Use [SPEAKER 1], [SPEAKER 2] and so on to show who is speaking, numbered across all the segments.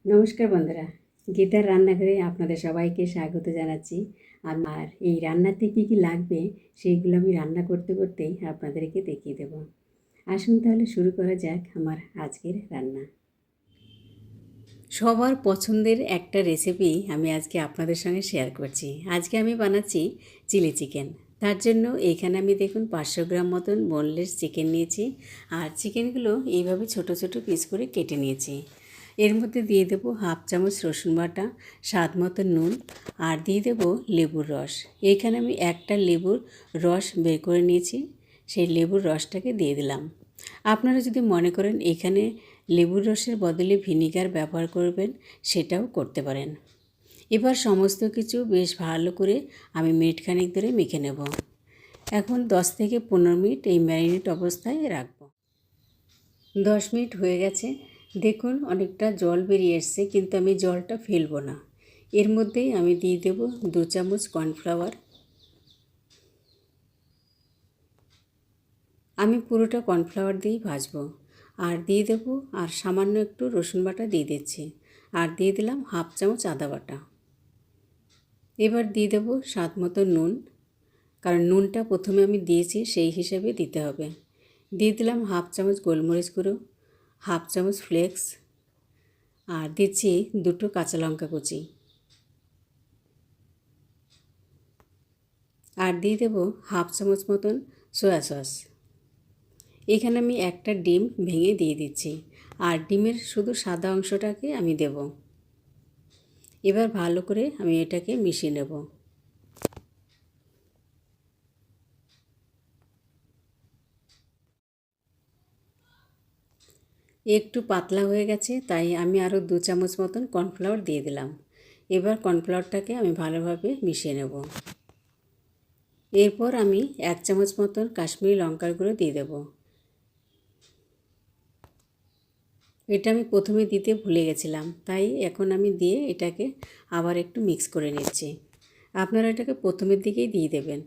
[SPEAKER 1] নমস্কার বন্ধুরা, গীতার রান্নাঘরে আপনাদের সবাইকে স্বাগত জানাচ্ছি। আমার এই রান্নাতে কী কী লাগবে সেইগুলো আমি রান্না করতে করতেই আপনাদেরকে দেখিয়ে দেব। আসুন তাহলে শুরু করা যাক আমার আজকের রান্না। সবার পছন্দের একটা রেসিপি আমি আজকে আপনাদের সঙ্গে শেয়ার করছি। আজকে আমি বানাচ্ছি চিলি চিকেন। তার জন্য এইখানে আমি দেখুন 500 গ্রাম মতন বোনলেস চিকেন নিয়েছি, আর চিকেনগুলো এইভাবে ছোট ছোট পিস করে কেটে নিয়েছি। এর মধ্যে দিয়ে দেবো হাফ চামচ রসুন বাটা, স্বাদ মতো নুন, আর দিয়ে দেবো লেবুর রস। এইখানে আমি একটা লেবুর রস বের করে নিয়েছি, সেই লেবুর রসটাকে দিয়ে দিলাম। আপনারা যদি মনে করেন এখানে লেবুর রসের বদলে ভিনিগার ব্যবহার করবেন, সেটাও করতে পারেন। এবার সমস্ত কিছু বেশ ভালো করে আমি মিনিটখানেক ধরে মেখে নেব। এখন 10 থেকে 15 মিনিট এই ম্যারিনেট অবস্থায় রাখবো। 10 মিনিট হয়ে গেছে, দেখুন অনেকটা জল বেরিয়ে এসছে, কিন্তু আমি জলটা ফেলবো না। এর মধ্যেই আমি দিয়ে দেব 2 চামচ কর্নফ্লাওয়ার। আমি পুরোটা কর্নফ্লাওয়ার দিয়েই ভাজবো। আর দিয়ে দেবো আর সামান্য একটু রসুন বাটা দিয়ে দিচ্ছি, আর দিয়ে দিলাম হাফ চামচ আদা বাটা। এবার দিয়ে দেবো স্বাদ মতো নুন, কারণ নুনটা প্রথমে আমি দিয়েছি সেই হিসেবে দিতে হবে। দিয়ে দিলাম হাফ চামচ গোলমরিচ গুঁড়ো, হাফ চামচ ফ্লেক্স, আর দিচ্ছি 2টো কাঁচা লঙ্কা কুচি, আর দিয়ে দেবো হাফ চামচ মতন সয়া সস। এখানে আমি একটা ডিম ভেঙে দিয়ে দিচ্ছি, আর ডিমের শুধু সাদা অংশটাকে আমি দেব। এবার ভালো করে আমি এটাকে মিশিয়ে নেব। একটু পাতলা হয়ে গেছে, তাই আমি আরও 2 চামচ মতন কর্নফ্লাওয়ার দিয়ে দিলাম। এবার কর্নফ্লাওয়ারটাকে আমি ভালোভাবে মিশিয়ে নেব। এরপর আমি 1 চামচ মতন কাশ্মীরি লঙ্কার গুঁড়ো দিয়ে দেব। এটা আমি প্রথমে দিতে ভুলে গেছিলাম, তাই এখন আমি দিয়ে এটাকে আবার একটু মিক্স করে নিচ্ছি। আপনারা এটাকে প্রথমের দিকেই দিয়ে দেবেন।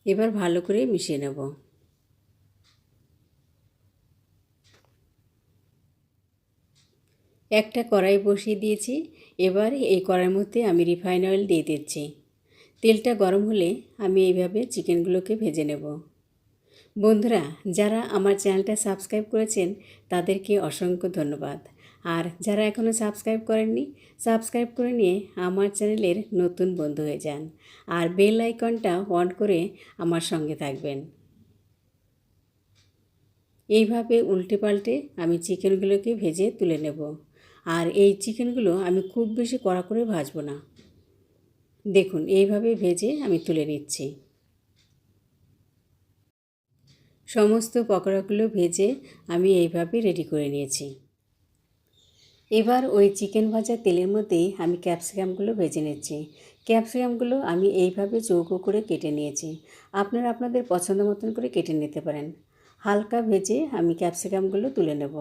[SPEAKER 1] এবার ভালো করে মিশিয়ে নেব। একটা কড়াই বসিয়ে দিয়েছি, এবার এই কড়াইয়ের মধ্যে আমি রিফাইন অয়েল দিয়ে দিচ্ছি। তেলটা গরম হলে আমি এইভাবে চিকেনগুলোকে ভেজে নেব। বন্ধুরা, যারা আমার চ্যানেলটা সাবস্ক্রাইব করেছেন তাদেরকে অসংখ্য ধন্যবাদ, আর যারা এখনও সাবস্ক্রাইব করেননি, সাবস্ক্রাইব করে নিয়ে আমার চ্যানেলের নতুন বন্ধু হয়ে যান, আর বেল আইকনটা অন করে আমার সঙ্গে থাকবেন। এইভাবে উল্টে পাল্টে আমি চিকেনগুলোকে ভেজে তুলে নেব। আর এই চিকেনগুলো আমি খুব বেশি কড়া করে ভাজবো না। দেখুন এইভাবে ভেজে আমি তুলে নিচ্ছি। সমস্ত পকোড়াগুলো ভেজে আমি এইভাবে রেডি করে নিয়েছি। এবার ওই চিকেন ভাজা তেলের মধ্যেই আমি ক্যাপসিকামগুলো ভেজে নিচ্ছি। ক্যাপসিকামগুলো আমি এইভাবে চৌকো করে কেটে নিয়েছি। আপনারা আপনাদের পছন্দ মতন করে কেটে নিতে পারেন। হালকা ভেজে আমি ক্যাপসিকামগুলো তুলে নেব।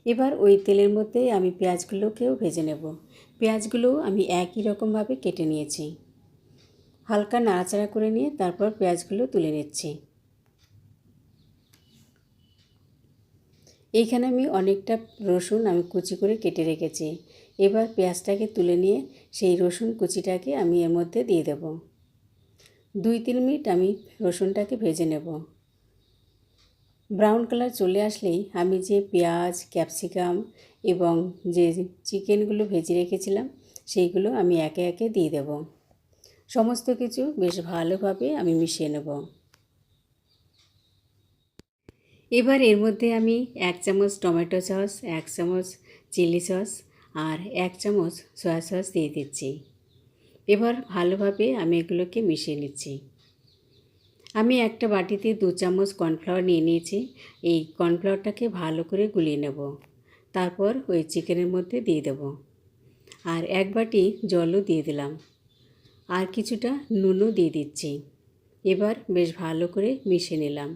[SPEAKER 1] এবার ওই তেলের মধ্যে আমি পেঁয়াজগুলোকেও ভেজে নেব। পেঁয়াজগুলোও আমি একই রকমভাবে কেটে নিয়েছি। হালকা নাড়াচাড়া করে নিয়ে তারপর পেঁয়াজগুলো তুলে নিচ্ছি। এইখানে আমি অনেকটা রসুন আমি কুচি করে কেটে রেখেছি। এবার পেঁয়াজটাকে তুলে নিয়ে সেই রসুন কুচিটাকে আমি এর মধ্যে দিয়ে দেব। 2-3 মিনিট আমি রসুনটাকে ভেজে নেব। ব্রাউন কালার চলে আসলেই আমি যে পেঁয়াজ, ক্যাপসিকাম এবং যে চিকেনগুলো ভেজে রেখেছিলাম সেইগুলো আমি একে একে দিয়ে দেব। সমস্ত কিছু বেশ ভালোভাবে আমি মিশিয়ে নেব। এবার এর মধ্যে আমি 1 চামচ টমেটো সস, 1 চামচ চিলি সস, আর 1 চামচ সয়া সস দিয়ে দিচ্ছি। এবার ভালোভাবে আমি এগুলোকে মিশিয়ে নিচ্ছি। আমি একটা বাটিতে 2 চামচ কর্নফ্লাওয়ার নিয়ে নিয়েছি। এই কর্নফ্লাওয়ারটাকে ভালো করে গুলিয়ে নেব। তারপর ওই চিকেনের মধ্যে দিয়ে দেব, আর 1 বাটি জলও দিয়ে দিলাম, আর কিছুটা নুনও দিয়ে দিচ্ছি। এবার বেশ ভালো করে মিশিয়ে নিলাম।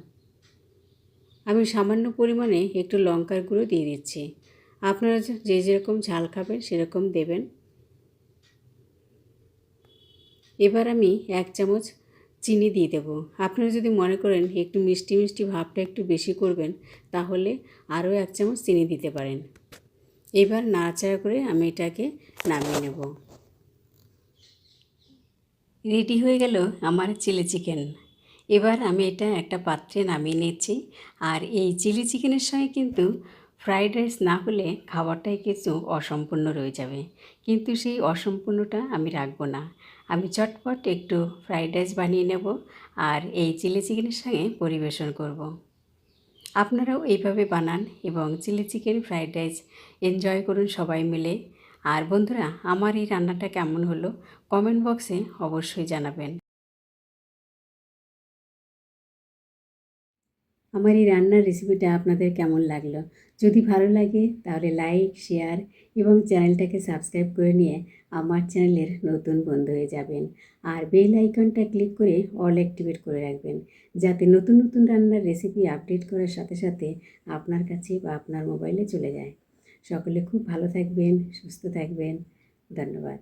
[SPEAKER 1] আমি সামান্য পরিমাণে একটু লঙ্কার গুঁড়ো দিয়ে দিচ্ছি। আপনারা যে যেরকম ঝাল খাবেন সেরকম দেবেন। এবার আমি 1 চামচ চিনি দিয়ে দেবো। আপনারা যদি মনে করেন একটু মিষ্টি মিষ্টি ভাবটা একটু বেশি করবেন, তাহলে আরও 1 চামচ চিনি দিতে পারেন। এবার নাড়াচাড়া করে আমি এটাকে নামিয়ে নেব। রেডি হয়ে গেল আমার চিলি চিকেন। এবার আমি এটা একটা পাত্রে নামিয়ে নিচ্ছি। আর এই চিলি চিকেনের সঙ্গে কিন্তু ফ্রাইড রাইস না হলে খাবারটাই কিছু অসম্পূর্ণ রয়ে যাবে, কিন্তু সেই অসম্পূর্ণটা আমি রাখবো না। আমি চটপট একটু ফ্রাইড রাইস বানিয়ে নেব আর এই চিলি চিকেনের সঙ্গে পরিবেশন করব। আপনারাও এইভাবে বানান এবং chilli chicken fried rice enjoy করুন সবাই মিলে। আর বন্ধুরা, আমার এই রান্নাটা কেমন হলো কমেন্ট বক্সে অবশ্যই জানাবেন। আমার এই রান্নার রেসিপিটা আপনাদের কেমন লাগলো? যদি ভালো লাগে তাহলে লাইক, শেয়ার এবং চ্যানেলটাকে সাবস্ক্রাইব করে নিয়ে আমার চ্যানেলের নতুন বন্ধু হয়ে যাবেন। আর বেল আইকনটা ক্লিক করে অল অ্যাক্টিভেট করে রাখবেন, যাতে নতুন নতুন রান্নার রেসিপি আপডেট করার সাথে সাথে আপনার কাছে বা আপনার মোবাইলে চলে যায়। সকলে খুব ভালো থাকবেন, সুস্থ থাকবেন। ধন্যবাদ।